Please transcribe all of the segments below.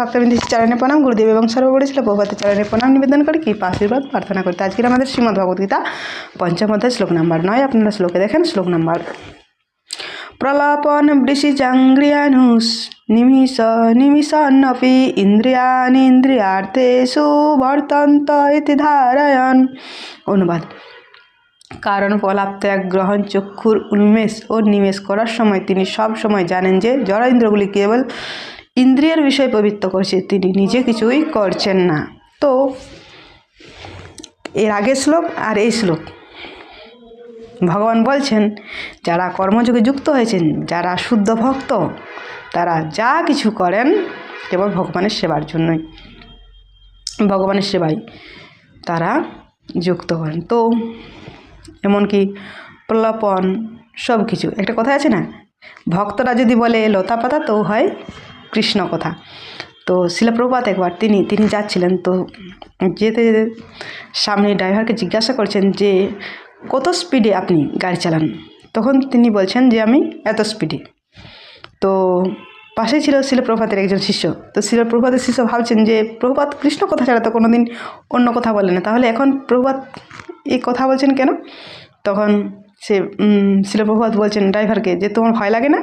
ভক্তবৃন্দ চরণে প্রণাম, গুরুদেব এবং সর্বোপরি ছিল প্রভাতের চরণে প্রণাম নিবেদন করে কি আশীর্বাদ প্রার্থনা করতে। আজকের আমাদের শ্রীমদ্ ভগবদ্গীতা পঞ্চম অধ্যায় শ্লোক নাম্বার 9। আপনারা শ্লোকে দেখেন শ্লোক নাম্বার প্রলাপন বৃষিজাঙ্গ্রিয়ানুষ নিমিষন্নপি ইন্দ্রিয়াণীন্দ্রিয়ার্থেষু বর্তন্ত ইতি ধারয়ন। অনুবাদ: কারণ প্রলাপ ত্যাগ, গ্রহণ, চক্ষুর উন্মেষ ও নিমেষ করার সময় তিনি সব সময় জানেন যে জড় ইন্দ্রগুলি কেবল ইন্দ্রিয়ের বিষয় পবিত্র করছে, তিনি নিজে কিছুই করছেন না। তো এর আগের শ্লোক আর এই শ্লোক ভগবান বলছেন যারা কর্মযোগে যুক্ত হয়েছেন, যারা শুদ্ধ ভক্ত, তারা যা কিছু করেন কেবল ভগবানের সেবার জন্যই, ভগবানের সেবায় তারা যুক্ত করেন। তো এমনকি প্রলাপন সব কিছু, একটা কথা আছে না, ভক্তরা যদি বলে লতা পাতা তো হয় কৃষ্ণ কথা। তো শিল প্রভুপাদ একবার তিনি যাচ্ছিলেন, তো যেতে যেতে সামনে ড্রাইভারকে জিজ্ঞাসা করছেন যে কত স্পিডে আপনি গাড়ি চালান। তখন তিনি বলছেন যে আমি এত স্পিডে। তো পাশেই ছিল শিল প্রভুপাদের একজন শিষ্য। তো শিল প্রভুপাদের শিষ্য ভাবছেন যে প্রভুপাদ কৃষ্ণ কথা ছাড়া তো কোনো দিন অন্য কথা বলেন না, তাহলে এখন প্রভুপাদ এই কথা বলছেন কেন? তখন সে শিল প্রভুপাদ বলছেন ড্রাইভারকে যে তোমার ভয় লাগে না?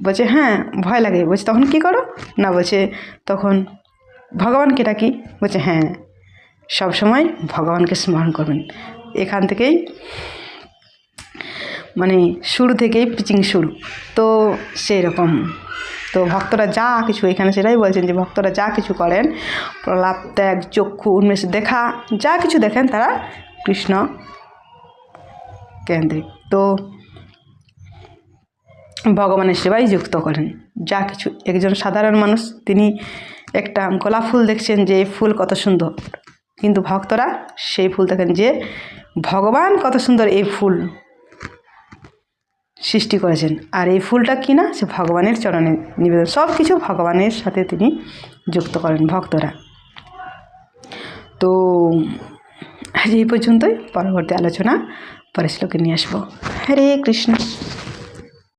বলছে হ্যাঁ ভয় লাগে। বলছে তখন কী করো? না বলছে তখন ভগবানকে ডাকি। বলছে হ্যাঁ, সবসময় ভগবানকে স্মরণ করবেন। এখান থেকেই মানে শুরু থেকেই পিচিং শুরু। তো সেই রকম তো ভক্তরা যা কিছু, এখানে সেটাই বলছেন যে ভক্তরা যা কিছু করেন, প্রলাপ ত্যাগ, চক্ষু উন্মেষ দেখা, যা কিছু দেখেন তারা কৃষ্ণ কেন্দ্রিক। তো ভগবানের সেবায় যুক্ত করেন যা কিছু। একজন সাধারণ মানুষ তিনি একটা গোলাপ ফুল দেখছেন যে ফুল কত সুন্দর, কিন্তু ভক্তরা সেই ফুল দেখেন যে ভগবান কত সুন্দর এই ফুল সৃষ্টি করেছেন, আর এই ফুলটা কি না, সে ভগবানের চরণে নিবেদন। সব কিছু ভগবানের সাথে তিনি যুক্ত করেন ভক্তরা। তো আজ এই পর্যন্তই, পরবর্তী আলোচনা পরের শ্লোকে নিয়ে আসবো। হরে কৃষ্ণ।